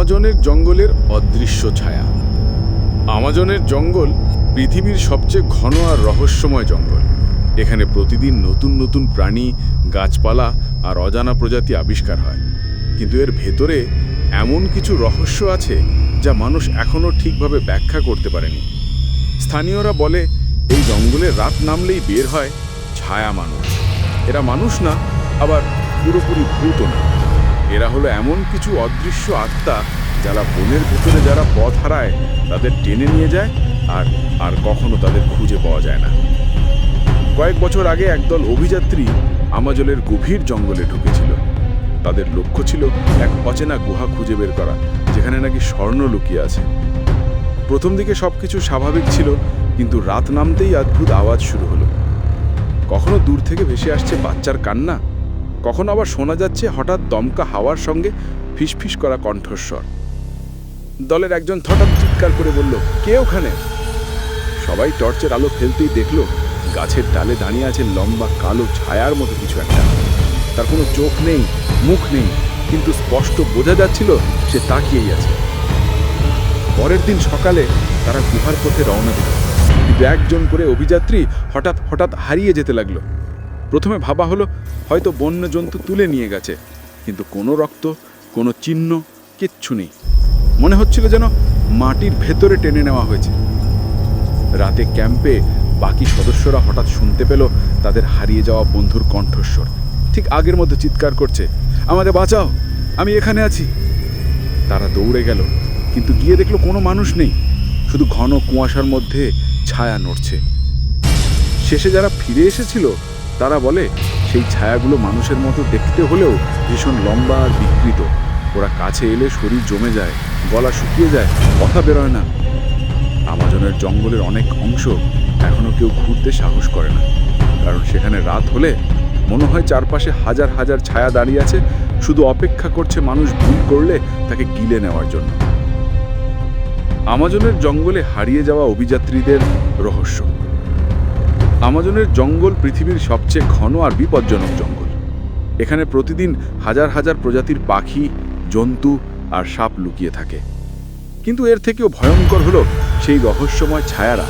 আমাজনের জঙ্গলের অদৃশ্য ছায়া। আমাজনের জঙ্গল পৃথিবীর সবচেয়ে ঘন আর রহস্যময় জঙ্গল। এখানে প্রতিদিন নতুন নতুন প্রাণী, গাছপালা আর অজানা প্রজাতি আবিষ্কার হয়। কিন্তু এর ভেতরে এমন কিছু রহস্য আছে যা মানুষ এখনও ঠিকভাবে ব্যাখ্যা করতে পারেনি। স্থানীয়রা বলে এই জঙ্গলে রাত নামলেই বের হয় ছায়া মানুষ। এরা মানুষ না, আবার পুরোপুরি ভূতও না। এরা হলো এমন কিছু অদৃশ্য আত্মা যারা বনের ভেতরে যারা পথ হারায় তাদের টেনে নিয়ে যায় আর আর কখনো তাদের খুঁজে পাওয়া যায় না। কয়েক বছর আগে একদল অভিযাত্রী আমাজনের গভীর জঙ্গলে ঢুকেছিল। তাদের লক্ষ্য ছিল এক অচেনা গুহা খুঁজে বের করা, যেখানে নাকি স্বর্ণ লুকিয়ে আছে। প্রথম দিকে সবকিছু স্বাভাবিক ছিল, কিন্তু রাত নামতেই অদ্ভুত আওয়াজ শুরু হলো। কখনো দূর থেকে ভেসে আসছে বাচ্চার কান্না, কখনো আবার শোনা যাচ্ছে হঠাৎ দমকা হাওয়ার সঙ্গে ফিসফিস করা কণ্ঠস্বর। দলের একজন হঠাৎ চিৎকার করে বলল, কে ওখানে? সবাই টর্চের আলো ফেলতেই দেখল গাছের ডালে দাঁড়িয়ে আছে লম্বা কালো ছায়ার মতো কিছু একটা। তার কোনো চোখ নেই, মুখ নেই, কিন্তু স্পষ্ট বোঝা যাচ্ছিল সে তাকিয়েই আছে। পরের দিন সকালে তারা গুহার পথে রওনা দিল, কিন্তু একজন করে অভিযাত্রী হঠাৎ হঠাৎ হারিয়ে যেতে লাগলো। প্রথমে ভাবা হলো হয়তো বন্য জন্তু তুলে নিয়ে গেছে, কিন্তু কোনো রক্ত, কোনো চিহ্ন, কিচ্ছু নেই। মনে হচ্ছিল যেন মাটির ভেতরে টেনে নেওয়া হয়েছে। রাতে ক্যাম্পে বাকি সদস্যরা হঠাৎ শুনতে পেল তাদের হারিয়ে যাওয়া বন্ধুর কণ্ঠস্বর, ঠিক আগের মতো চিৎকার করছে, আমাদের বাঁচাও, আমি এখানে আছি। তারা দৌড়ে গেল, কিন্তু গিয়ে দেখলো কোনো মানুষ নেই, শুধু ঘন কুয়াশার মধ্যে ছায়া নড়ছে। শেষে যারা ফিরে এসেছিল তারা বলে সেই ছায়াগুলো মানুষের মতো দেখতে হলেও ভীষণ লম্বা আর বিকৃত। ওরা কাছে এলে শরীর জমে যায়, গলা শুকিয়ে যায়, কথা বেরোয় না। আমাজনের জঙ্গলের অনেক অংশ এখনো কেউ ঘুরতে সাহস করে না, কারণ সেখানে রাত হলে মনে হয় চারপাশে হাজার হাজার ছায়া দাঁড়িয়ে আছে, শুধু অপেক্ষা করছে মানুষ ভুল করলে তাকে গিলে নেওয়ার জন্য। আমাজনের জঙ্গলে হারিয়ে যাওয়া অভিযাত্রীদের রহস্য। আমাজনের জঙ্গল পৃথিবীর সবচেয়ে ঘন আর বিপজ্জনক জঙ্গল। এখানে প্রতিদিন হাজার হাজার প্রজাতির পাখি, জন্তু আর সাপ লুকিয়ে থাকে। কিন্তু এর থেকেও ভয়ঙ্কর হলো সেই রহস্যময় ছায়ারা,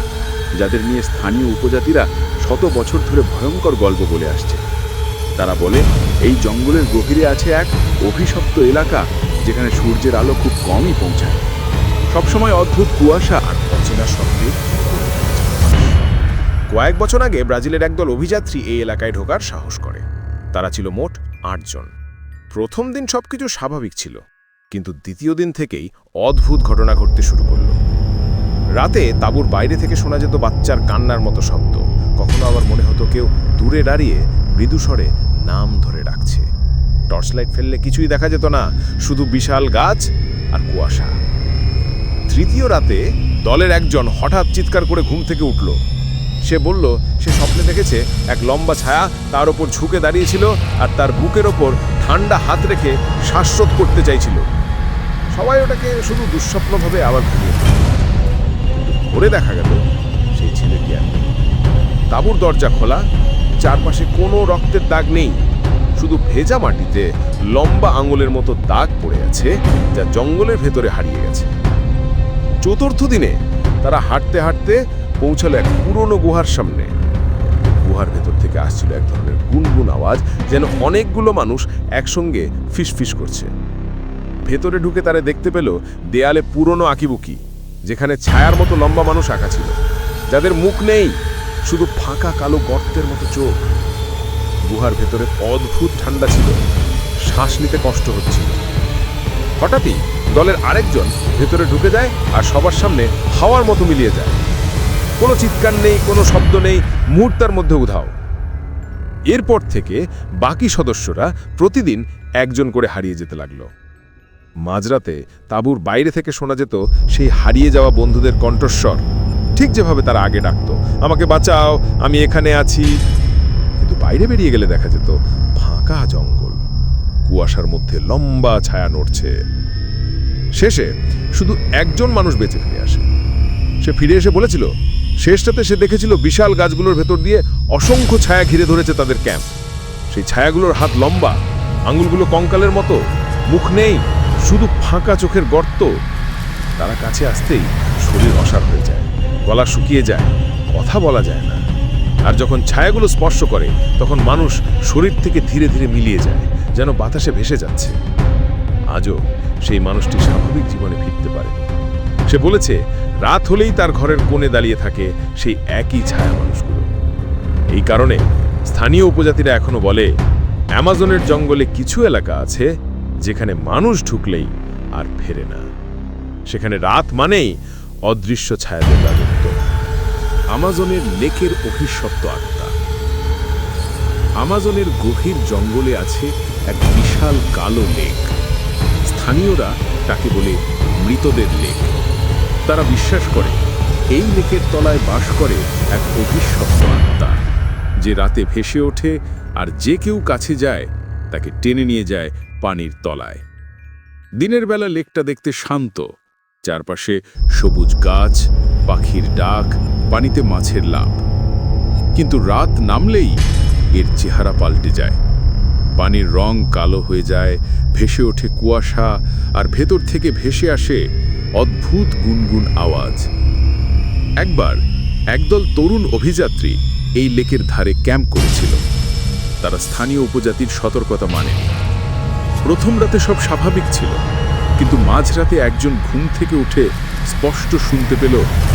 যাদের নিয়ে স্থানীয় উপজাতিরা শত বছর ধরে ভয়ঙ্কর গল্প বলে আসছে। তারা বলে এই জঙ্গলের গভীরে আছে এক অভিশপ্ত এলাকা, যেখানে সূর্যের আলো খুব কমই পৌঁছায়। সবসময় অদ্ভুত কুয়াশা আর অচেনা শব্দে। কয়েক বছর আগে ব্রাজিলের একদল অভিযাত্রী এই এলাকায় ঢোকার সাহস করে। তারা ছিল মোট ৮ জন। প্রথম দিন সবকিছু স্বাভাবিক ছিল, কিন্তু দ্বিতীয় দিন থেকেই অদ্ভুত ঘটনা ঘটতে শুরু করল। রাতে তাঁবুর বাইরে থেকে শোনা যেত বাচ্চার কান্নার মতো শব্দ। কখনো আবার মনে হতো কেউ দূরে দাঁড়িয়ে মৃদুস্বরে নাম ধরে ডাকছে। টর্চ লাইট ফেললে কিছুই দেখা যেত না, শুধু বিশাল গাছ আর কুয়াশা। তৃতীয় রাতে দলের একজন হঠাৎ চিৎকার করে ঘুম থেকে উঠল। সে বলল সে স্বপ্নে দেখেছে এক লম্বা ছায়া তার ওপর ঝুঁকে দাঁড়িয়েছিল আর তার বুকের ওপর ঠান্ডা হাত রেখে শ্বাসরোধ করতে চাইছিল। সবাই ওটাকে শুধু দুঃস্বপ্ন ভাবে আবার ঘুমিয়ে পড়ল। কিন্তু ভোরে দেখা গেল সেই ছেলেটি আর নেই। তাঁবুর দরজা খোলা, চারপাশে কোনো রক্তের দাগ নেই, শুধু ভেজা মাটিতে লম্বা আঙুলের মতো দাগ পড়ে আছে, যা জঙ্গলের ভেতরে হারিয়ে গেছে। চতুর্থ দিনে তারা হাঁটতে হাঁটতে পৌঁছালো এক পুরনো গুহার সামনে। গুহার ভেতর থেকে আসছিল এক ধরনের গুনগুন আওয়াজ, যেন অনেকগুলো মানুষ একসঙ্গে ফিসফিস করছে। ভেতরে ঢুকে তারা দেখতে পেল দেয়ালে পুরনো আঁকিবুকি, যেখানে ছায়ার মতো লম্বা মানুষ আঁকা ছিল, যাদের মুখ নেই, শুধু ফাঁকা কালো গর্তের মতো চোখ। গুহার ভেতরে অদ্ভুত ঠান্ডা ছিল, শ্বাস নিতে কষ্ট হচ্ছিল। হঠাৎই দলের আরেকজন ভেতরে ঢুকে যায় আর সবার সামনে হাওয়ার মতো মিলিয়ে যায়। কোনো চিৎকার নেই, কোনো শব্দ নেই, মুহূর্তের মধ্যে উধাও। এরপর থেকে বাকি সদস্যরা প্রতিদিন একজন করে হারিয়ে যেতে লাগলো। মাঝরাতে তাঁবুর বাইরে থেকে শোনা যেত সেই হারিয়ে যাওয়া বন্ধুদের কণ্ঠস্বর, ঠিক যেভাবে তারা আগে ডাকতো, আমাকে বাঁচাও, আমি এখানে আছি। কিন্তু বাইরে বেরিয়ে গেলে দেখা যেত ফাঁকা জঙ্গল, কুয়াশার মধ্যে লম্বা ছায়া নড়ছে। শেষে শুধু একজন মানুষ বেঁচে ফিরে আসে। সে ফিরে এসে বলেছিল শেষটাতে সে দেখেছিল বিশাল গাছগুলোর ভেতর দিয়ে অসংখ্য ছায়া ঘিরে ধরেছে তাদের ক্যাম্প। সেই ছায়াগুলোর হাত লম্বা, আঙুলগুলো কঙ্কালের মতো, মুখ নেই, শুধু ফাঁকা চোখের গর্ত। তারা কাছে আসতেই শরীর অসাড় হয়ে যায়, গলা শুকিয়ে যায়, কথা বলা যায় না। আর যখন ছায়াগুলো স্পর্শ করে তখন মানুষ শরীর থেকে ধীরে ধীরে মিলিয়ে যায়, যেন বাতাসে ভেসে যাচ্ছে। আজও সেই মানুষটি স্বাভাবিক জীবনে ফিরতে পারেনি। সে বলেছে রাত হলেই তার ঘরের কোণে দাঁড়িয়ে থাকে সেই একই ছায়া মানুষগুলো। এই কারণে স্থানীয় উপজাতিরা এখনো বলে, অ্যামাজনের জঙ্গলে কিছু এলাকা আছে যেখানে মানুষ ঢুকলেই আর ফেরে না। সেখানে রাত মানেই অদৃশ্য ছায়াদের রাজত্ব। আমাজনের লেকের অভিশপ্ত আত্মা। আমাজনের গভীর জঙ্গলে আছে এক বিশাল কালো লেক। স্থানীয়রা তাকে বলে মৃতদের লেক। তারা বিশ্বাস করে এই লেকের তলায় বাস করে এক অভিশপ্ত আত্মা, যে রাতে ভেসে ওঠে আর যে কেউ কাছে যায় তাকে টেনে নিয়ে যায় পানির তলায়। দিনের বেলা লেকটা দেখতে শান্ত, চারপাশে সবুজ গাছ, পাখির ডাক, পানিতে মাছের লাফ। কিন্তু রাত নামলেই এর চেহারা পাল্টে যায়। পানির রং কালো হয়ে যায়, ভেসে ওঠে কুয়াশা, আর ভেতর থেকে ভেসে আসে অদ্ভুত গুনগুন আওয়াজ। একবার একদল তরুণ অভিযাত্রী এই লেকের ধারে ক্যাম্প করেছিল। তারা স্থানীয় উপজাতির সতর্কতা মানেনি। প্রথম রাতে সব স্বাভাবিক ছিল, কিন্তু মাঝরাতে একজন ঘুম থেকে উঠে স্পষ্ট শুনতে পেল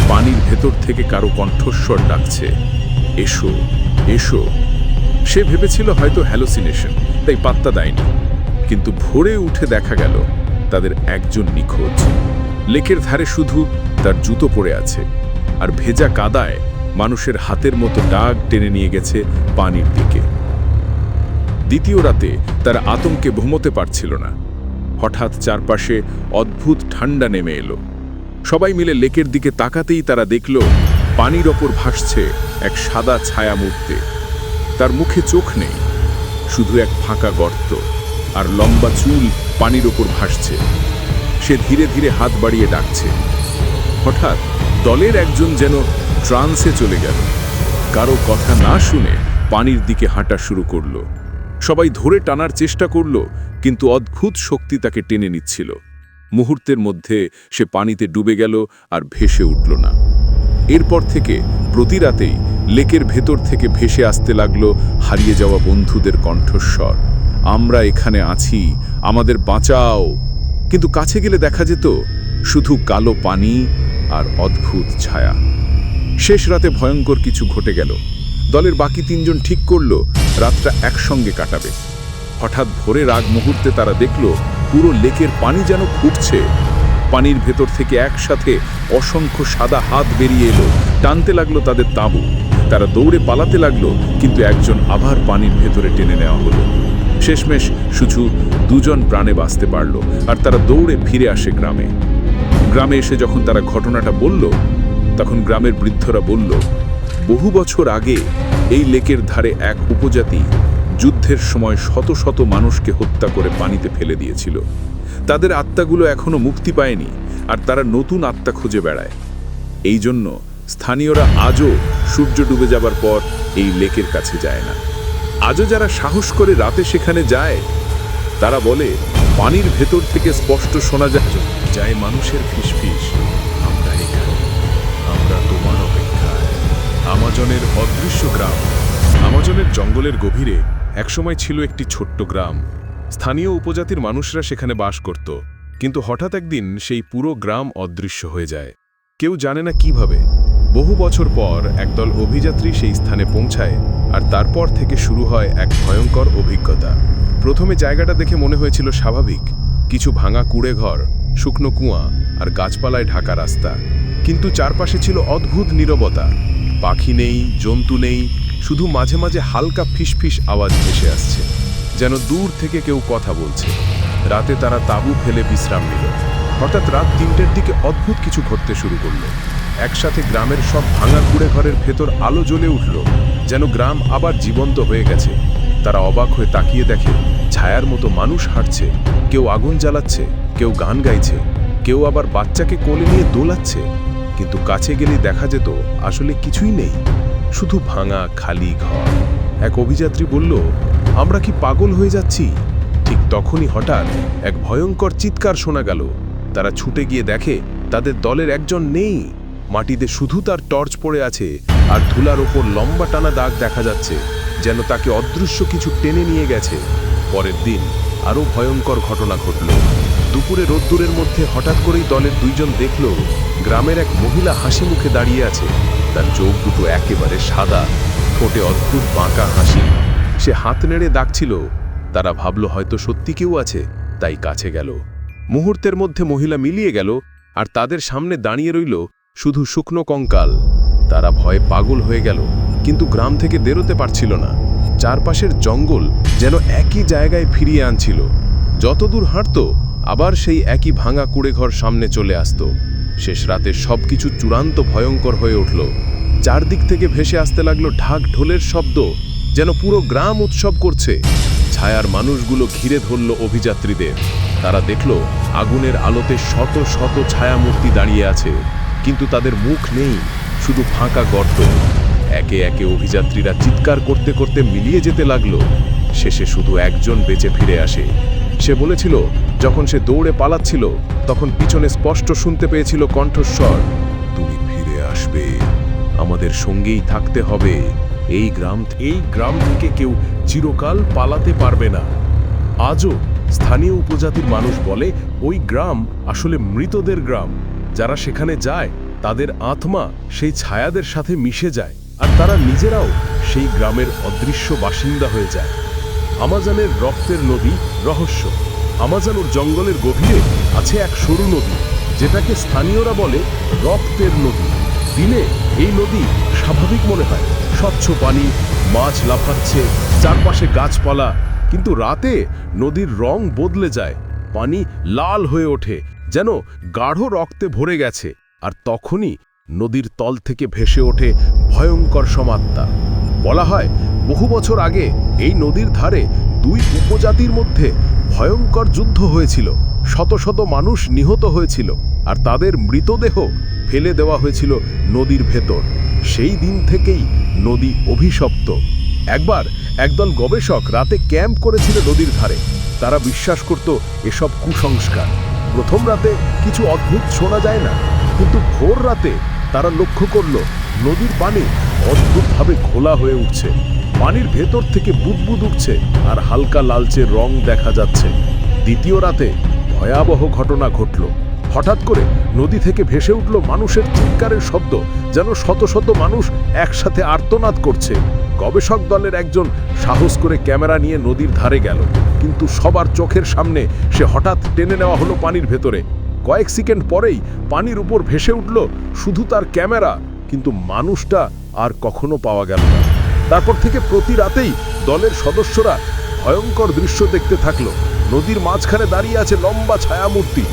পানির ভেতর থেকে কারো কণ্ঠস্বর ডাকছে, এসো এসো। সে ভেবেছিল হয়তো হ্যালোসিনেশন, তাই পাত্তা দেয়নি। কিন্তু ভোরে উঠে দেখা গেল তাদের একজন নিখোঁজ। লেকের ধারে শুধু তার জুতো পড়ে আছে, আর ভেজা কাদায় মানুষের হাতের মতো দাগ টেনে নিয়ে গেছে পানির দিকে। দ্বিতীয় রাতে তারা আতঙ্কে ঘুমোতে পারছিল না। হঠাৎ চারপাশে অদ্ভুত ঠান্ডা নেমে এলো। সবাই মিলে লেকের দিকে তাকাতেই তারা দেখল পানির ওপর ভাসছে এক সাদা ছায়া মূর্তি। তার মুখে চোখ নেই, শুধু এক ফাঁকা গর্ত, আর লম্বা চুল পানির ওপর ভাসছে। সে ধীরে ধীরে হাত বাড়িয়ে ডাকছে। হঠাৎ দলের একজন যেন ট্রান্সে চলে গেল। কারো কথা না শুনে পানির দিকে হাঁটা শুরু করলো। সবাই ধরে টানার চেষ্টা করল, কিন্তু অদ্ভুত শক্তি তাকে টেনে নিচ্ছিল। মুহূর্তের মধ্যে সে পানিতে ডুবে গেল আর ভেসে উঠল না। এরপর থেকে প্রতি রাতেই লেকের ভেতর থেকে ভেসে আসতে লাগলো হারিয়ে যাওয়া বন্ধুদের কণ্ঠস্বর, আমরা এখানে আছি, আমাদের বাঁচাও। কিন্তু কাছে গেলে দেখা যেত শুধু কালো পানি আর অদ্ভুত ছায়া। শেষ রাতে ভয়ঙ্কর কিছু ঘটে গেল। দলের বাকি তিনজন ঠিক করল রাতটা একসঙ্গে কাটাবে। হঠাৎ ভোরের আগ মুহূর্তে তারা দেখল পুরো লেকের পানি যেন ফুটছে। পানির ভেতর থেকে একসাথে অসংখ্য সাদা হাত বেরিয়ে এলো, টানতে লাগলো তাদের তাঁবু। তারা দৌড়ে পালাতে লাগলো, কিন্তু একজন আবার পানির ভেতরে টেনে নেওয়া হলো। শেষমেশ শুধু দুজন প্রাণে বাঁচতে পারল, আর তারা দৌড়ে ফিরে আসে গ্রামে। গ্রামে এসে যখন তারা ঘটনাটা বলল, তখন গ্রামের বৃদ্ধরা বলল, বহু বছর আগে এই লেকের ধারে এক উপজাতি যুদ্ধের সময় শত শত মানুষকে হত্যা করে পানিতে ফেলে দিয়েছিল। তাদের আত্মাগুলো এখনো মুক্তি পায়নি, আর তারা নতুন আত্মা খুঁজে বেড়ায়। এই জন্য স্থানীয়রা আজও সূর্য ডুবে যাবার পর এই লেকের কাছে যায় না। আজও যারা সাহস করে রাতে সেখানে যায়, তারা বলে পানির ভেতর থেকে স্পষ্ট শোনা যায় মানুষের ফিসফিস, আমরা এখানে, আমরা তোমার অপেক্ষায়। আমাজনের অদৃশ্য গ্রাম। আমাজনের জঙ্গলের গভীরে একসময় ছিল একটি ছোট্ট গ্রাম। স্থানীয় উপজাতির মানুষরা সেখানে বাস করত, কিন্তু হঠাৎ একদিন সেই পুরো গ্রাম অদৃশ্য হয়ে যায়। কেউ জানে না কিভাবে। বহু বছর পর একদল অভিযাত্রী সেই স্থানে পৌঁছায়, আর তারপর থেকে শুরু হয় এক ভয়ঙ্কর অভিজ্ঞতা। প্রথমে জায়গাটা দেখে মনে হয়েছিল স্বাভাবিক, কিছু ভাঙা কুড়ে ঘর, শুকনো কুয়া আর গাছপালায় ঢাকা রাস্তা। কিন্তু চারপাশে ছিল অদ্ভুত নীরবতা। পাখি নেই, জন্তু নেই, শুধু মাঝে মাঝে হালকা ফিসফিস আওয়াজ ভেসে আসছে, যেন দূর থেকে কেউ কথা বলছে। রাতে তারা তাঁবু ফেলে বিশ্রাম নিল। হঠাৎ রাত 3টের দিকে অদ্ভুত কিছু ঘটতে শুরু করলো। একসাথে গ্রামের সব ভাঙা কুড়ে ঘরের ভেতর আলো জ্বলে উঠল, যেন গ্রাম আবার জীবন্ত হয়ে গেছে। তারা অবাক হয়ে তাকিয়ে দেখে ছায়ার মতো মানুষ হাঁটছে, কেউ আগুন জ্বালাচ্ছে, কেউ গান গাইছে, কেউ আবার বাচ্চাকে কোলে নিয়ে দোলাচ্ছে। কিন্তু কাছে গেলে দেখা যেত আসলে কিছুই নেই, শুধু ভাঙা খালি ঘর। এক অভিযাত্রী বলল, আমরা কি পাগল হয়ে যাচ্ছি? ঠিক তখনই হঠাৎ এক ভয়ঙ্কর চিৎকার শোনা গেল। তারা ছুটে গিয়ে দেখে তাদের দলের একজন নেই। মাটিতে শুধু তার টর্চ পড়ে আছে, আর ধুলার ওপর লম্বা টানা দাগ দেখা যাচ্ছে, যেন তাকে অদৃশ্য কিছু টেনে নিয়ে গেছে। পরের দিন আরও ভয়ঙ্কর ঘটনা ঘটল। দুপুরে রোদ্দুরের মধ্যে হঠাৎ করেই দলের দুইজন দেখল গ্রামের এক মহিলা হাসি মুখে দাঁড়িয়ে আছে। তার চোখ দুটো একেবারে সাদা, ঠোঁটে অদ্ভুত বাঁকা হাসি। সে হাত নেড়ে ডাকছিল। তারা ভাবল হয়তো সত্যি কেউ আছে, তাই কাছে গেল। মুহূর্তের মধ্যে মহিলা মিলিয়ে গেল, আর তাদের সামনে দাঁড়িয়ে রইল শুধু শুকনো কঙ্কাল। তারা ভয়ে পাগল হয়ে গেল, কিন্তু গ্রাম থেকে বেরোতে পারছিল না। চারপাশের জঙ্গল যেন একই জায়গায় ফিরিয়ে আনছিল। যতদূর হাঁটত আবার সেই একই ভাঙা কুড়েঘর সামনে চলে আসত। শেষ রাতে সবকিছু চূড়ান্ত ভয়ঙ্কর হয়ে উঠল। চারদিক থেকে ভেসে আসতে লাগলো ঢাক ঢোলের শব্দ, যেন পুরো গ্রাম উৎসব করছে। ছায়ার মানুষগুলো ঘিরে ধরল অভিযাত্রীদের। তারা দেখল আগুনের আলোতে শত শত ছায়ামূর্তি দাঁড়িয়ে আছে, কিন্তু তাদের মুখ নেই, শুধু ফাঁকা গর্ত। একে একে অভিযাত্রীরা চিৎকার করতে করতে মিলিয়ে যেতে লাগলো। শেষে শুধু একজন বেঁচে ফিরে আসে। সে বলেছিল যখন সে দৌড়ে পালাচ্ছিল তখন পিছনে স্পষ্ট শুনতে পেয়েছিল কণ্ঠস্বর, তুমি ফিরে আসবে, আমাদের সঙ্গেই থাকতে হবে। এই গ্রাম থেকে কেউ চিরকাল পালাতে পারবে না। আজও স্থানীয় উপজাতির মানুষ বলে ওই গ্রাম আসলে মৃতদের গ্রাম। যারা সেখানে যায় তাদের আত্মা সেই ছায়াদের সাথে মিশে যায়, আর তারা নিজেরাও সেই গ্রামের অদৃশ্য বাসিন্দা হয়ে যায়। আমাজনের রক্তের নদী রহস্য। আমাজনের জঙ্গলের গভীরে আছে এক সরু নদী, যেটাকে স্থানীয়রা বলে রক্তের নদী। দিনে এই নদী স্বাভাবিক মনে হয়, স্বচ্ছ পানি, মাছ লাফাচ্ছে, চারপাশে গাছপালা। কিন্তু রাতে নদীর রং বদলে যায়, পানি লাল হয়ে ওঠে, যেন গাঢ় রক্তে ভরে গেছে। আর তখনই নদীর তল থেকে ভেসে ওঠে ভয়ঙ্কর সমাত্মা। বলা হয় বহু বছর আগে এই নদীর ধারে দুই উপজাতির মধ্যে ভয়ঙ্কর যুদ্ধ হয়েছিল। শত শত মানুষ নিহত হয়েছিল, আর তাদের মৃতদেহ ফেলে দেওয়া হয়েছিল নদীর ভেতর। সেই দিন থেকেই নদী অভিশপ্ত। একবার একদল গবেষক রাতে ক্যাম্প করেছিল নদীর ধারে। তারা বিশ্বাস করত এসব কুসংস্কার। প্রথম রাতে কিছু অদ্ভুত শোনা যায় না, কিন্তু ভোর রাতে তারা লক্ষ্য করল নদীর পানি অদ্ভুতভাবে ঘোলা হয়ে উঠছে। পানির ভেতর থেকে বুদবুদ উঠছে, আর হালকা লালচে রং দেখা যাচ্ছে। দ্বিতীয় রাতে ভয়াবহ ঘটনা ঘটল। হঠাৎ করে নদী থেকে ভেসে উঠল মানুষের চিৎকারের শব্দ, যেন শত শত মানুষ একসাথে আর্তনাদ করছে। গবেষক দলের একজন সাহস করে ক্যামেরা নিয়ে নদীর ধারে গেল, কিন্তু সবার চোখের সামনে সে হঠাৎ টেনে নেওয়া হলো পানির ভেতরে। কয়েক সেকেন্ড পরেই পানির উপর ভেসে উঠল শুধু তার ক্যামেরা, কিন্তু মানুষটা আর কখনো পাওয়া গেল না। তারপর থেকে প্রতি রাতেই দলের সদস্যরা ভয়ঙ্কর দৃশ্য দেখতে থাকলো। নদীর মাঝখানে দাঁড়িয়ে আছে লম্বা ছায়ামূর্তি,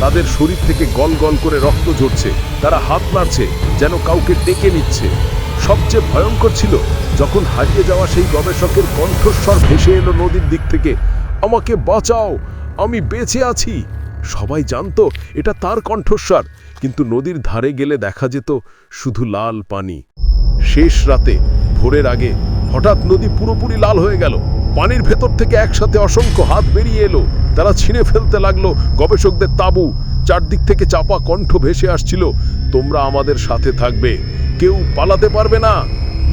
তাদের শরীর থেকে গল গল করে রক্ত ঝরছে। তারা হাত নাড়ছে, যেন কাউকে ডেকে নিচ্ছে। সবচেয়ে ভয়ঙ্কর ছিল যখন হারিয়ে যাওয়া সেই গবেষকের কণ্ঠস্বর ভেসে এলো নদীর দিক থেকে, আমাকে বাঁচাও, আমি বেঁচে আছি। সবাই জানতো এটা তার কণ্ঠস্বর, কিন্তু নদীর ধারে গেলে দেখা যেত শুধু লাল পানি। শেষ রাতে ভোরের আগে হঠাৎ নদী পুরোপুরি লাল হয়ে গেল। পানির ভেতর থেকে একসাথে অসংখ্য হাত বেরিয়ে এলো। তারা ছিঁড়ে ফেলতে লাগলো গবেষকদের তাঁবু। চারদিক থেকে চাপা কণ্ঠ ভেসে আসছিল, তোমরা আমাদের সাথে থাকবে, কেউ পালাতে পারবে না।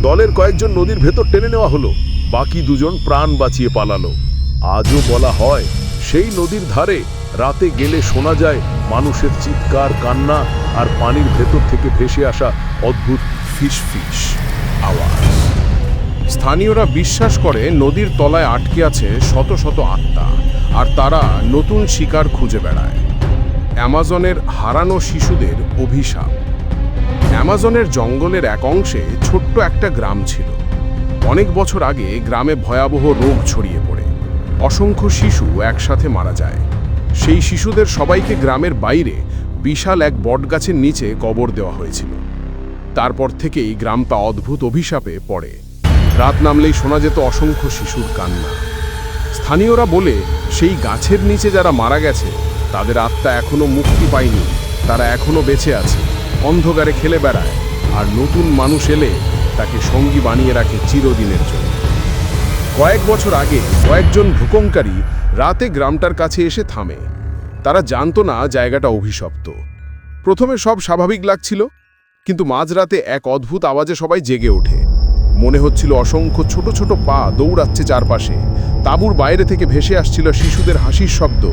দলের কয়েকজন নদীর ভেতর টেনে নেওয়া হলো, বাকি দুজন প্রাণ বাঁচিয়ে পালালো। আজও বলা হয় সেই নদীর ধারে রাতে গেলে শোনা যায় মানুষের চিৎকার, কান্না, আর পানির ভেতর থেকে ভেসে আসা অদ্ভুত ফিসফিস আওয়াজ। স্থানীয়রা বিশ্বাস করে নদীর তলায় আটকে আছে শত শত আত্মা, আর তারা নতুন শিকার খুঁজে বেড়ায়। অ্যামাজনের হারানো শিশুদের অভিশাপ। অ্যামাজনের জঙ্গলের এক অংশে ছোট্ট একটা গ্রাম ছিল। অনেক বছর আগে গ্রামে ভয়াবহ রোগ ছড়িয়ে পড়ে অসংখ্য শিশু একসাথে মারা যায়। সেই শিশুদের সবাইকে গ্রামের বাইরে বিশাল এক বটগাছের নিচে কবর দেওয়া হয়েছিল। তারপর থেকেই গ্রামটা অদ্ভুত অভিশাপে পড়ে। রাত নামলেই শোনা যেত অসংখ্য শিশুর কান্না। স্থানীয়রা বলে সেই গাছের নিচে যারা মারা গেছে তাদের আত্মা এখনো মুক্তি পায়নি, তারা এখনো বেঁচে আছে, অন্ধকারে খেলে বেড়ায়, আর নতুন মানুষ এলে তাকে সঙ্গী বানিয়ে রাখে চিরদিনের জন্য। কয়েক বছর আগে কয়েকজন ভূকম্পকারী রাতে গ্রামটার কাছে এসে থামে। তারা জানতো না জায়গাটা অভিশপ্ত। প্রথমে সব স্বাভাবিক লাগছিল, কিন্তু মাঝরাতে এক অদ্ভুত আওয়াজে সবাই জেগে ওঠে। মনে হচ্ছিল অসংখ্য ছোট ছোট পা দৌড়াচ্ছে চারপাশে। তাঁবুর বাইরে থেকে ভেসে আসছিল শিশুদের হাসির শব্দ,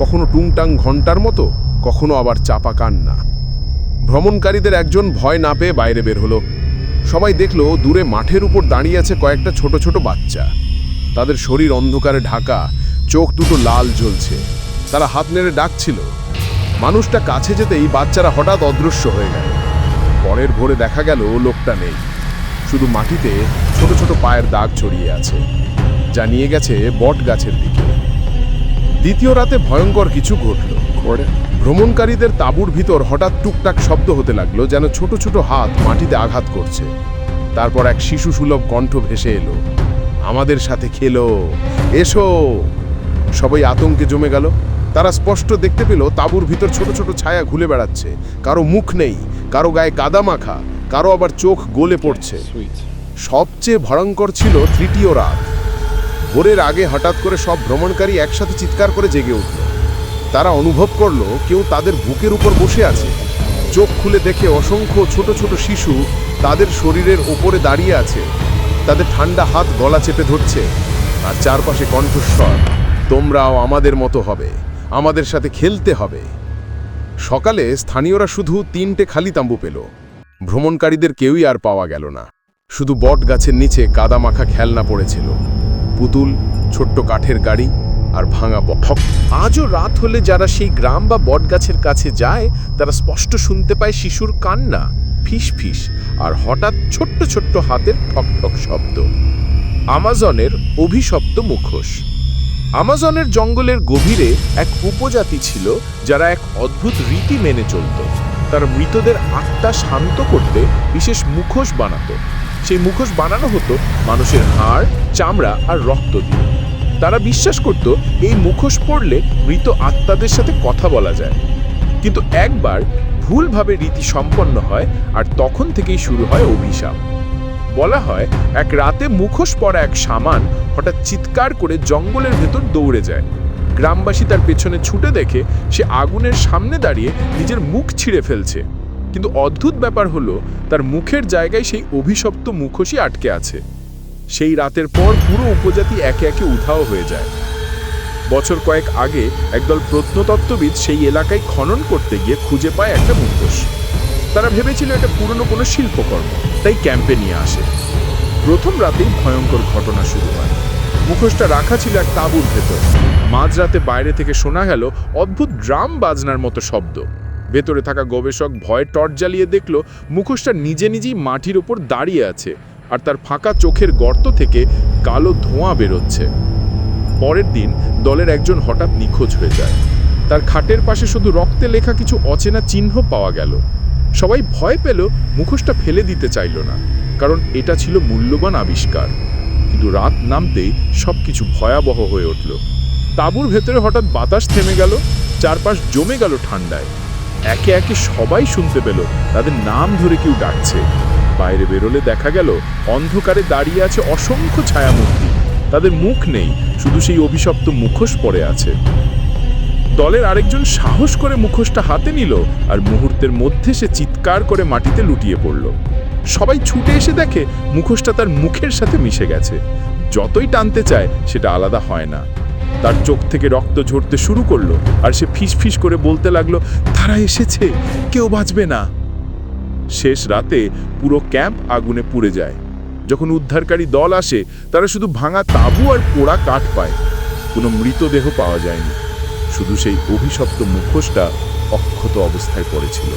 কখনো টুংটাং ঘণ্টার মতো, কখনো আবার চাপা কান্না। ভ্রমণকারীদের একজন ভয় না পেয়ে বাইরে বের হলো। সবাই দেখল দূরে মাঠের উপর দাঁড়িয়ে আছে কয়েকটা ছোট ছোট বাচ্চা। তাদের শরীর অন্ধকারে ঢাকা, চোখ দুটো লাল জ্বলছে। তারা হাত নেড়ে ডাকছিল। মানুষটা কাছে যেতেই বাচ্চারা হঠাৎ অদৃশ্য হয়ে গেল। পরের ভোরে দেখা গেল লোকটা নেই, শুধু মাটিতে ছোট ছোট পায়ের দাগ ছড়িয়ে আছে, যা নিয়ে গেছে বট গাছের দিকে। দ্বিতীয় রাতে ভয়ঙ্কর কিছু ঘটল। ভ্রমণকারীদের তাঁবুর ভিতর হঠাৎ টুকটাক শব্দ হতে লাগলো, যেন ছোট ছোট হাত মাটিতে আঘাত করছে। তারপর এক শিশু সুলভ কণ্ঠ ভেসে এলো, আমাদের সাথে খেলো, এসো। সবাই আতঙ্কে জমে গেল। তারা স্পষ্ট দেখতে পেল তাঁবুর ভিতর ছোট ছোট ছায়া ঘুরে বেড়াচ্ছে। কারো মুখ নেই, কারো গায়ে কাদা মাখা, কারো আবার চোখ গলে পড়ছে। সবচেয়ে ভয়ঙ্কর ছিল তৃতীয় রাত। ভোরের আগে হঠাৎ করে সব ভ্রমণকারী একসাথে চিৎকার করে জেগে উঠল। তারা অনুভব করলো কেউ তাদের বুকের উপর বসে আছে। চোখ খুলে দেখে অসংখ্য ছোট ছোট শিশু তাদের শরীরের ওপরে দাঁড়িয়ে আছে। তাদের ঠান্ডা হাত গলা চেপে ধরছে, আর চারপাশে কণ্ঠস্বর, তোমরাও আমাদের মতো হবে, আমাদের সাথে খেলতে হবে। সকালে স্থানীয়রা শুধু 3টে খালি তাঁবু পেল। ভ্রমণকারীদের কেউই আর পাওয়া গেল না। শুধু বট গাছের নিচে কাদা মাখা খেলনা পড়েছিল, পুতুল, ছোট্ট কাঠের গাড়ি আর ভাঙা বক। আজও রাত হলে যারা সেই গ্রাম বা বটগাছের কাছে যায়, তারা স্পষ্ট শুনতে পায় শিশুর কান্না, ফিস ফিস, আর হঠাৎ ছোট্ট ছোট্ট হাতের ঠক ঠক শব্দ। আমাজনের অভিশপ্ত মুখোশ। আমাজনের জঙ্গলের গভীরে এক উপজাতি ছিল যারা এক অদ্ভুত রীতি মেনে চলত। তারা মৃতদের আত্মা শান্ত করতে বিশেষ মুখোশ বানাতো। সেই মুখোশ বানানো হতো মানুষের হাড়, চামড়া আর রক্ত দিয়ে। তারা বিশ্বাস করত এই মুখোশ পরলে মৃত আত্মাদের সাথে কথা বলা যায়। কিন্তু একবার ভুলভাবে রীতি সম্পন্ন হয়, আর তখন থেকেই শুরু হয় অভিশাপ। বলা হয় এক রাতে মুখোশ পরা এক শামান হঠাৎ চিৎকার করে জঙ্গলের ভেতর দৌড়ে যায়। গ্রামবাসী তার পেছনে ছুটে দেখে সে আগুনের সামনে দাঁড়িয়ে নিজের মুখ ছিঁড়ে ফেলছে। কিন্তু অদ্ভুত ব্যাপার হলো তার মুখের জায়গায় সেই অভিশপ্ত মুখোশই আটকে আছে। সেই রাতের পর পুরো উপজাতি একে একে উধাও হয়ে যায়। বছর কয়েক আগে একদল প্রত্নতত্ত্ববিদ সেই এলাকায় খনন করতে গিয়ে খুঁজে পায় একটা মুখোশ। তারা ভেবেছিল এটা পুরনো কোনো শিল্পকর্ম, তাই ক্যাম্পে নিয়ে আসে। প্রথম রাতেই ভয়ঙ্কর ঘটনা শুরু হয়। মুখোশটা রাখা ছিল এক তাঁবুর ভেতর। মাঝরাতে বাইরে থেকে শোনা গেল অদ্ভুত ড্রাম বাজনার মতো শব্দ। ভেতরে থাকা গবেষক ভয়ে টর্চ জ্বালিয়ে দেখল মুখোশটা নিজে নিজেই মাটির ওপর দাঁড়িয়ে আছে, আর তার ফাঁকা চোখের গর্ত থেকে কালো ধোঁয়া বেরোচ্ছে। পরের দিন দলের একজন হঠাৎ নিখোঁজ হয়ে যায়। তার খাটের পাশে শুধু রক্তে লেখা কিছু অচেনা চিহ্ন পাওয়া গেল। সবাই ভয় পেল, মুখোশটা ফেলে দিতে চাইল না, কারণ এটা ছিল মূল্যবান আবিষ্কার। কিন্তু রাত নামতেই সবকিছু ভয়াবহ হয়ে উঠল। তাঁবুর ভেতরে হঠাৎ বাতাস থেমে গেল, চারপাশ জমে গেল ঠান্ডায়। একে একে সবাই শুনতে পেল তাদের নাম ধরে কেউ ডাকছে। বাইরে বেরোলে দেখা গেল অন্ধকারে দাঁড়িয়ে আছে অসংখ্য ছায়ামূর্তি। তাদের মুখ নেই, শুধু সেই অভিশপ্ত মুখোশ পড়ে আছে। দলের আরেকজন সাহস করে মুখোশটা হাতে নিল, আর মুহূর্তের মধ্যে সে চিৎকার করে মাটিতে লুটিয়ে পড়ল। সবাই ছুটে এসে দেখে মুখোশটা তার মুখের সাথে মিশে গেছে। যতই টানতে চায় সেটা আলাদা হয় না। তার চোখ থেকে রক্ত ঝরতে শুরু করলো, আর সে ফিস ফিস করে বলতে লাগলো, তারা এসেছে, কেউ বাঁচবে না। শেষ রাতে পুরো ক্যাম্প আগুনে পুড়ে যায়। যখন উদ্ধারকারী দল আসে, তারা শুধু ভাঙা তাঁবু আর পোড়া কাঠ পায়। কোনো মৃতদেহ পাওয়া যায়নি, শুধু সেই অভিশপ্ত মুখোশটা অক্ষত অবস্থায় পড়েছিল।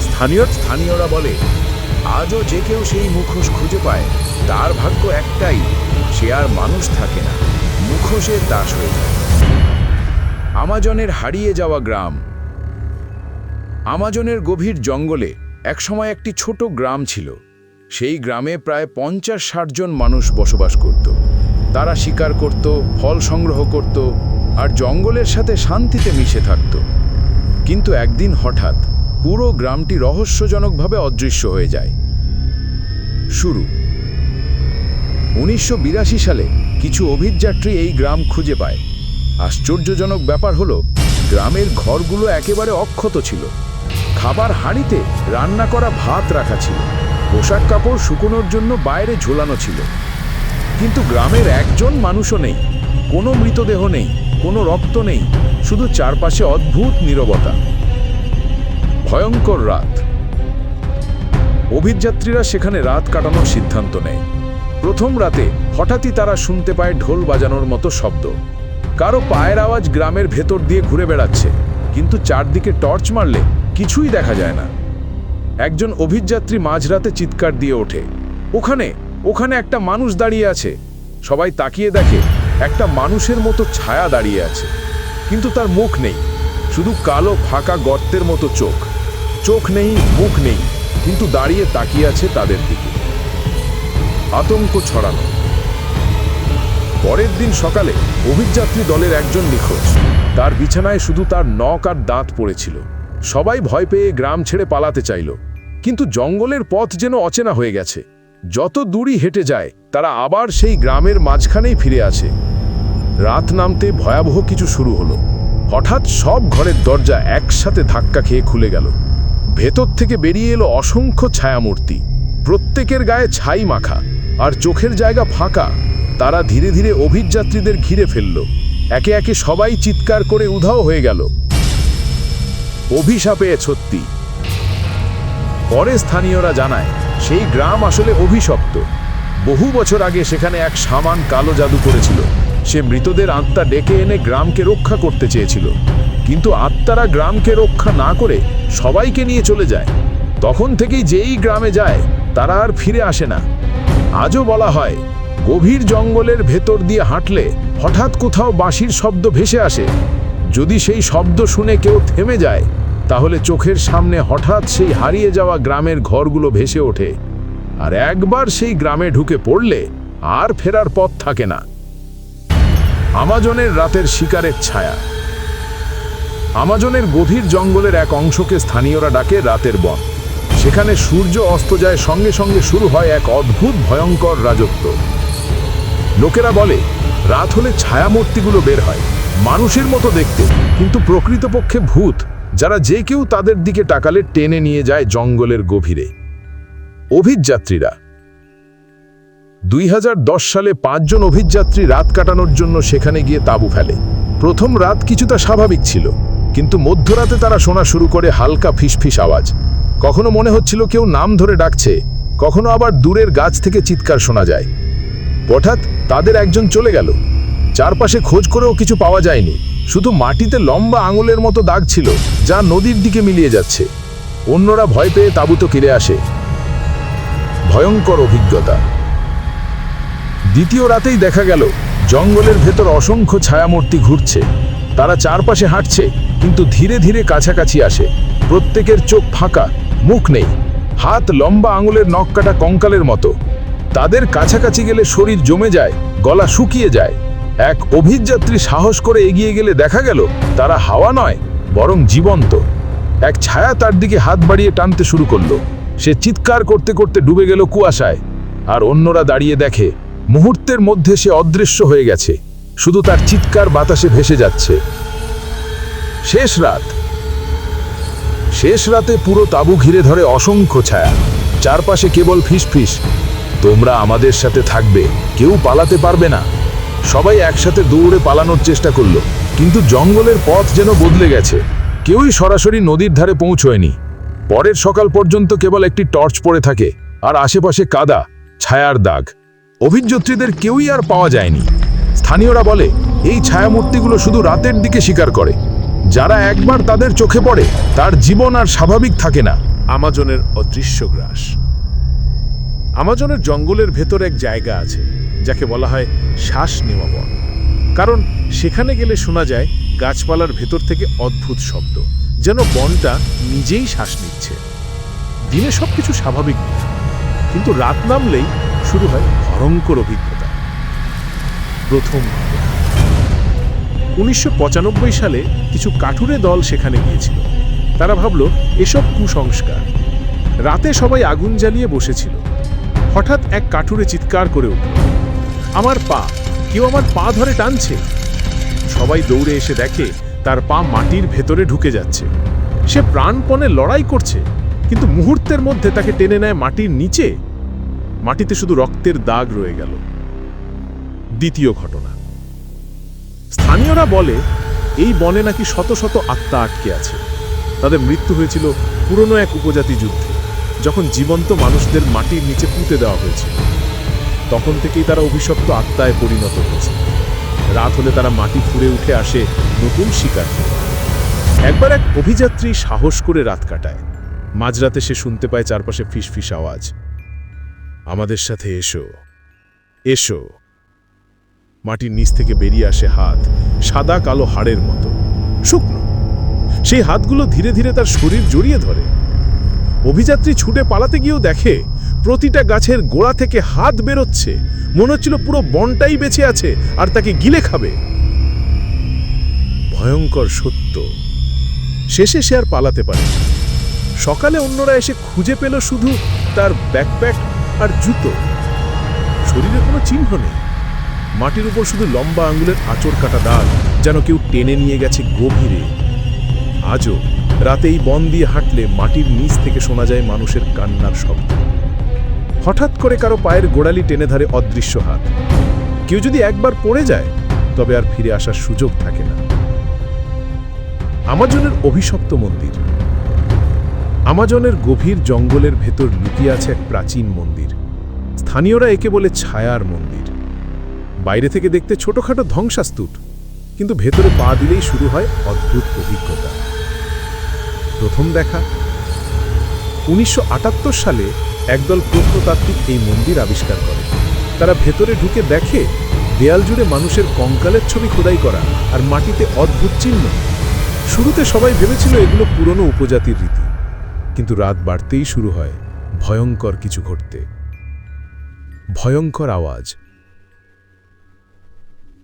স্থানীয়রা বলে, আজও যে কেউ সেই মুখোশ খুঁজে পায়, তার ভাগ্য একটাই, সে আর মানুষ থাকে না, মুখোশের দাস হয়ে যায়। আমাজনের হারিয়ে যাওয়া গ্রাম। আমাজনের গভীর জঙ্গলে একসময় একটি ছোট গ্রাম ছিল। সেই গ্রামে প্রায় 50-60 জন মানুষ বসবাস করত। তারা শিকার করত, ফল সংগ্রহ করত, আর জঙ্গলের সাথে শান্তিতে মিশে থাকত। কিন্তু একদিন হঠাৎ পুরো গ্রামটি রহস্যজনকভাবে অদৃশ্য হয়ে যায়। শুরু 1982 সালে কিছু অভিযাত্রী এই গ্রাম খুঁজে পায়। আশ্চর্যজনক ব্যাপার হলো গ্রামের ঘরগুলো একেবারে অক্ষত ছিল। খাবার হাঁড়িতে রান্না করা ভাত রাখা ছিল, পোশাক কাপড় শুকোনোর জন্য বাইরে ঝোলানো ছিল। কিন্তু গ্রামের একজন মানুষও নেই, কোনো মৃতদেহ নেই, কোনো রক্ত নেই, শুধু চারপাশে অদ্ভুত নীরবতা। ভয়ঙ্কর রাত। অভিযাত্রীরা সেখানে রাত কাটানোর সিদ্ধান্ত নেয়। প্রথম রাতে হঠাৎই তারা শুনতে পায় ঢোল বাজানোর মতো শব্দ। কারো পায়ের আওয়াজ গ্রামের ভেতর দিয়ে ঘুরে বেড়াচ্ছে, কিন্তু চারদিকে টর্চ মারলে কিছুই দেখা যায় না। একজন অভিযাত্রী মাঝরাতে চিৎকার দিয়ে ওঠে, ওখানে ওখানে একটা মানুষ দাঁড়িয়ে আছে। সবাই তাকিয়ে দেখে একটা মানুষের মতো ছায়া দাঁড়িয়ে আছে, কিন্তু তার মুখ নেই, শুধু কালো ফাঁকা গর্তের মতো চোখ। চোখ নেই, মুখ নেই, কিন্তু দাঁড়িয়ে তাকিয়ে আছে তাদের দিকে। আতঙ্ক ছড়ানো। পরের দিন সকালে অভিযাত্রী দলের একজন নিখোঁজ। তার বিছানায় শুধু তার নখ আর দাঁত পড়েছিল। সবাই ভয় পেয়ে গ্রাম ছেড়ে পালাতে চাইল, কিন্তু জঙ্গলের পথ যেন অচেনা হয়ে গেছে। যত দূরই হেঁটে যায় তারা আবার সেই গ্রামের মাঝখানেই ফিরে আসে। রাত নামতে ভয়াবহ কিছু শুরু হলো। হঠাৎ সব ঘরের দরজা একসাথে ধাক্কা খেয়ে খুলে গেল। ভেতর থেকে বেরিয়ে এলো অসংখ্য ছায়ামূর্তি। প্রত্যেকের গায়ে ছাই মাখা আর চোখের জায়গা ফাঁকা। তারা ধীরে ধীরে অভিযাত্রীদের ঘিরে ফেলল। একে একে সবাই চিৎকার করে উধাও হয়ে গেল। অভিশাপে সত্যি। পরে স্থানীয়রা জানায় সেই গ্রাম আসলে অভিশপ্ত। বহু বছর আগে সেখানে এক শামান কালো জাদু করেছিল। সে মৃতদের আত্মা ডেকে এনে গ্রামকে রক্ষা করতে চেয়েছিল, কিন্তু আত্মারা গ্রামকে রক্ষা না করে সবাইকে নিয়ে চলে যায়। তখন থেকেই যেই গ্রামে যায় তারা আর ফিরে আসে না। আজও বলা হয়, গভীর জঙ্গলের ভেতর দিয়ে হাঁটলে হঠাৎ কোথাও বাঁশির শব্দ ভেসে আসে। যদি সেই শব্দ শুনে কেউ থেমে যায়, তাহলে চোখের সামনে হঠাৎ সেই হারিয়ে যাওয়া গ্রামের ঘরগুলো ভেসে ওঠে। আর একবার সেই গ্রামে ঢুকে পড়লে আর ফেরার পথ থাকে না। আমাজনের রাতের শিকারের ছায়া। আমাজনের গভীর জঙ্গলের এক অংশকে স্থানীয়রা ডাকে রাতের বন। সেখানে সূর্য অস্ত যায় সঙ্গে সঙ্গে শুরু হয় এক অদ্ভুত ভয়ঙ্কর রাজত্ব। লোকেরা বলে রাত হলে ছায়ামূর্তিগুলো বের হয়, মানুষের মতো দেখতে, কিন্তু প্রকৃতপক্ষে ভূত, যারা যে কেউ তাদের দিকে তাকালে টেনে নিয়ে যায় জঙ্গলের গভীরে। অভিযাত্রীরা। 2010 সালে 5 জন অভিযাত্রী রাত কাটানোর জন্য সেখানে গিয়ে তাঁবু ফেলে। প্রথম রাত কিছুটা স্বাভাবিক ছিল, কিন্তু মধ্যরাতে তারা শোনা শুরু করে হালকা ফিসফিস আওয়াজ। কখনো মনে হচ্ছিল কেউ নাম ধরে ডাকছে, কখনো আবার দূরের গাছ থেকে চিৎকার শোনা যায়। হঠাৎ তাদের একজন চলে গেল। চারপাশে খোঁজ করেও কিছু পাওয়া যায়নি, শুধু মাটিতে লম্বা আঙুলের মতো দাগ ছিল, যা নদীর দিকে মিলিয়ে যাচ্ছে। অন্যরা ভয় পেয়ে তাঁবুতে ফিরে আসে। ভয়ঙ্কর অভিজ্ঞতা। দ্বিতীয় রাতেই দেখা গেল জঙ্গলের ভেতর অসংখ্য ছায়ামূর্তি ঘুরছে। তারা চারপাশে হাঁটছে, কিন্তু ধীরে ধীরে কাছাকাছি আসে। প্রত্যেকের চোখ ফাঁকা, মুখ নেই, হাত লম্বা আঙুলের নখ কাটা কঙ্কালের মতো। তাদের কাছাকাছি গেলে শরীর জমে যায়, গলা শুকিয়ে যায়। এক অভিযাত্রী সাহস করে এগিয়ে গেলে দেখা গেল তারা হাওয়া নয়, বরং জীবন্ত। এক ছায়া তার দিকে হাত বাড়িয়ে টানতে শুরু করলো। সে চিৎকার করতে করতে ডুবে গেল কুয়াশায়। আর অন্যরা দাঁড়িয়ে দেখে মুহূর্তের মধ্যে সে অদৃশ্য হয়ে গেছে, শুধু তার চিৎকার বাতাসে ভেসে যাচ্ছে। শেষ রাত। শেষ রাতে পুরো তাঁবু ঘিরে ধরে অসংখ্য ছায়া। চারপাশে কেবল ফিসফিস, তোমরা আমাদের সাথে থাকবে, কেউ পালাতে পারবে না। সবাই একসাথে দৌড়ে পালানোর চেষ্টা করলো, কিন্তু জঙ্গলের পথ যেন বদলে গেছে। কেউই সরাসরি নদীর ধারে পৌঁছয়নি। পরের সকাল পর্যন্ত কেবল একটি টর্চ পড়ে থাকে, আর আশেপাশে কাদা, ছায়ার দাগ। অভিযাত্রীদের কেউই আর পাওয়া যায়নি। স্থানীয়রা বলে এই ছায়ামূর্তিগুলো শুধু রাতের দিকে শিকার করে। যারা একবার তাদের চোখে পড়ে তার জীবন আর স্বাভাবিক থাকে না। আমাজনের অদৃশ্য গ্রাস। আমাজনের জঙ্গলের ভেতর এক জায়গা আছে যাকে বলা হয় শ্বাস নেওয়া বন। কারণ সেখানে গেলে শোনা যায় গাছপালার ভেতর থেকে অদ্ভুত শব্দ, যেন বনটা নিজেই শ্বাস নিচ্ছে। দিনে সবকিছু স্বাভাবিক, কিন্তু রাত নামলেই শুরু হয় ভয়ঙ্কর অভিজ্ঞতা। প্রথম ঘটনা। 1995 সালে কিছু কাঠুরে দল সেখানে গিয়েছিল। তারা ভাবল এসব কুসংস্কার। রাতে সবাই আগুন জ্বালিয়ে বসেছিল। হঠাৎ এক কাঠুরে চিৎকার করে উঠল, আমার পা। কেউ আমার পা ধরে টানছে। সবাই দৌড়ে এসে দেখে তার পা মাটির ভেতরে ঢুকে যাচ্ছে। সে প্রাণপণে লড়াই করছে, কিন্তু মুহূর্তের মধ্যে তাকে টেনে নেয় মাটির নিচে। মাটিতে শুধু রক্তের দাগ রয়ে গেল। দ্বিতীয় ঘটনা। স্থানীয়রা বলে এই বনে নাকি শত শত আত্মা আটকে আছে। তাদের মৃত্যু হয়েছিল পুরনো এক উপজাতি যুদ্ধে, যখন জীবন্ত মানুষদের মাটির নিচে পুঁতে দেওয়া হয়েছিল। তখন থেকেই তারা অভিশপ্ত আত্মায় পরিণত হয়েছে। রাত হলে তারা মাটি ফুঁড়ে উঠে আসে নতুন শিকার নিয়ে। একবার এক অভিযাত্রী সাহস করে রাত কাটায়। মাঝরাতে সে শুনতে পায় চারপাশে ফিসফিস আওয়াজ। আমাদের সাথে এসো, এসো। মাটির নিচ থেকে বেরিয়ে আসে হাত, সাদা কালো হাড়ের মতো, শুকনো। সেই হাতগুলো ধীরে ধীরে তার শরীর জড়িয়ে ধরে। অভিযাত্রী ছুটে পালাতে গিয়েও দেখে প্রতিটা গাছের গোড়া থেকে হাত বেরোচ্ছে। মনে হচ্ছিল পুরো বনটাই বেঁচে আছে আর তাকে গিলে খাবে। ভয়ঙ্কর সত্য। শেষে সে আর পালাতে পারে। সকালে অন্যরা এসে খুঁজে পেল শুধু তার ব্যাকপ্যাক আর জুতো। শরীরে কোনো চিহ্ন নেই। মাটির উপর শুধু লম্বা আঙুলের আঁচড় কাটা দাগ, যেন কেউ টেনে নিয়ে গেছে গভীরে। আজও রাতে এই বন দিয়ে হাঁটলে মাটির নিচ থেকে শোনা যায় মানুষের কান্নার শব্দ। হঠাৎ করে কারো পায়ের গোড়ালি টেনে ধরে অদৃশ্য হাত। কেউ যদি একবার পড়ে যায়, তবে আর ফিরে আসার সুযোগ থাকে না। আমাজনের অভিশপ্ত মন্দির। আমাজনের গভীর জঙ্গলের ভেতর লুকিয়ে আছে এক প্রাচীন মন্দির। স্থানীয়রা একে বলে ছায়ার মন্দির। বাইরে থেকে দেখতে ছোটখাটো ধ্বংসাস্তূপ, কিন্তু ভেতরে পা দিলেই শুরু হয় অদ্ভুত অভিজ্ঞতা। প্রথম দেখা। 1978 সালে একদল প্রত্নতাত্ত্বিক এই মন্দির আবিষ্কার করে। তারা ভেতরে ঢুকে দেখে দেয়াল জুড়ে মানুষের কঙ্কালের ছবি খোদাই করা আর মাটিতে অদ্ভুত চিহ্ন। শুরুতে সবাই ভেবেছিল এগুলো পুরনো উপজাতির রীতি, কিন্তু রাত বাড়তেই শুরু হয় ভয়ঙ্কর কিছু ঘটতে। ভয়ঙ্কর আওয়াজ।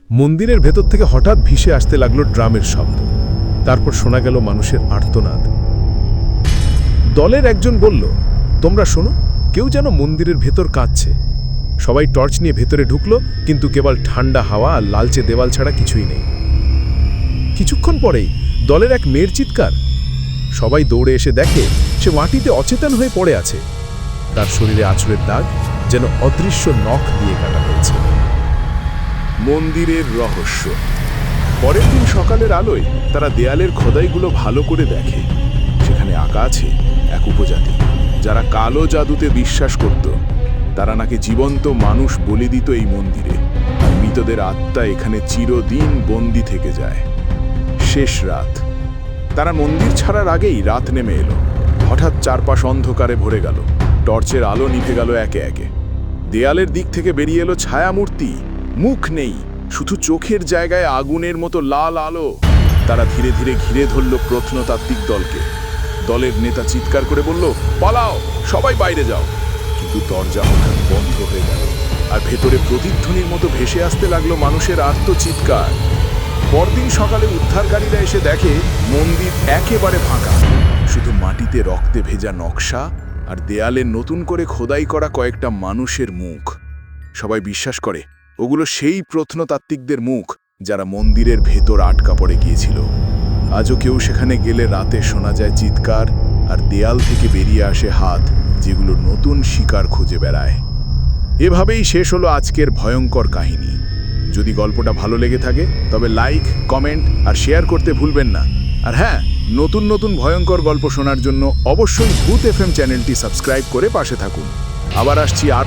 মন্দিরের ভেতর থেকে হঠাৎ ভেসে আসতে লাগলো ড্রামের শব্দ। তারপর শোনা গেল মানুষের আর্তনাদ। দলের একজন বলল, তোমরা শোনো, কেউ যেন মন্দিরের ভেতর কাঁদছে। সবাই টর্চ নিয়ে ভেতরে ঢুকলো, কিন্তু কেবল ঠান্ডা হাওয়া আর লালচে দেওয়াল ছাড়া কিছুই নেই। কিছুক্ষণ পরেই দলের এক মেয়ের চিৎকার। সবাই দৌড়ে এসে দেখে সে মাটিতে অচেতন হয়ে পড়ে আছে। তার শরীরে আঁচড়ের দাগ, যেন অদৃশ্য নখ দিয়ে কাটা হয়েছে। মন্দিরের রহস্য। পরের দিন সকালের আলোয় তারা দেয়ালের খোদাইগুলো ভালো করে দেখে। সেখানে আঁকা আছে এক উপজাতি, যারা কালো জাদুতে বিশ্বাস করত। তারা নাকি জীবন্ত মানুষ বলি দিত এই মন্দিরে, আর মৃতদের আত্মা এখানে চিরদিন বন্দি থেকে যায়। শেষ রাত। তারা মন্দির ছাড়ার আগেই রাত নেমে এলো। হঠাৎ চারপাশ অন্ধকারে ভরে গেল। টর্চের আলো নিভে গেল একে একে। দেয়ালের দিক থেকে বেরিয়ে এলো ছায়ামূর্তি। মুখ নেই, শুধু চোখের জায়গায় আগুনের মতো লাল আলো। তারা ধীরে ধীরে ঘিরে ধরল প্রত্নতাত্ত্বিক দলকে। দলের নেতা চিৎকার করে বলল, পালাও, সবাই বাইরে যাও। কিন্তু দরজা হঠাৎ বন্ধ হয়ে গেল, আর ভেতরে প্রতিধ্বনির মতো ভেসে আসতে লাগলো মানুষের আর্ত চিৎকার। পরদিন সকালে উদ্ধারকারীরা এসে দেখে মন্দির একেবারে ফাঁকা। শুধু মাটিতে রক্তে ভেজা নকশা আর দেয়ালে নতুন করে খোদাই করা কয়েকটা মানুষের মুখ। সবাই বিশ্বাস করে ওগুলো সেই প্রত্নতাত্ত্বিকদের মুখ, যারা মন্দিরের ভেতর আটকা পড়ে গিয়েছিল। আজও কেউ সেখানে গেলে রাতে শোনা যায় চিৎকার, আর দেয়াল থেকে বেরিয়ে আসে হাত, যেগুলো নতুন শিকার খুঁজে বেড়ায়। এভাবেই শেষ হলো আজকের ভয়ঙ্কর কাহিনী। যদি গল্পটা ভালো লেগে থাকে, তবে লাইক, কমেন্ট আর শেয়ার করতে ভুলবেন না। আর হ্যাঁ, নতুন নতুন ভয়ঙ্কর গল্প শোনার জন্য অবশ্যই ভূত এফএম চ্যানেলটি সাবস্ক্রাইব করে পাশে থাকুন। আবার আসছি আর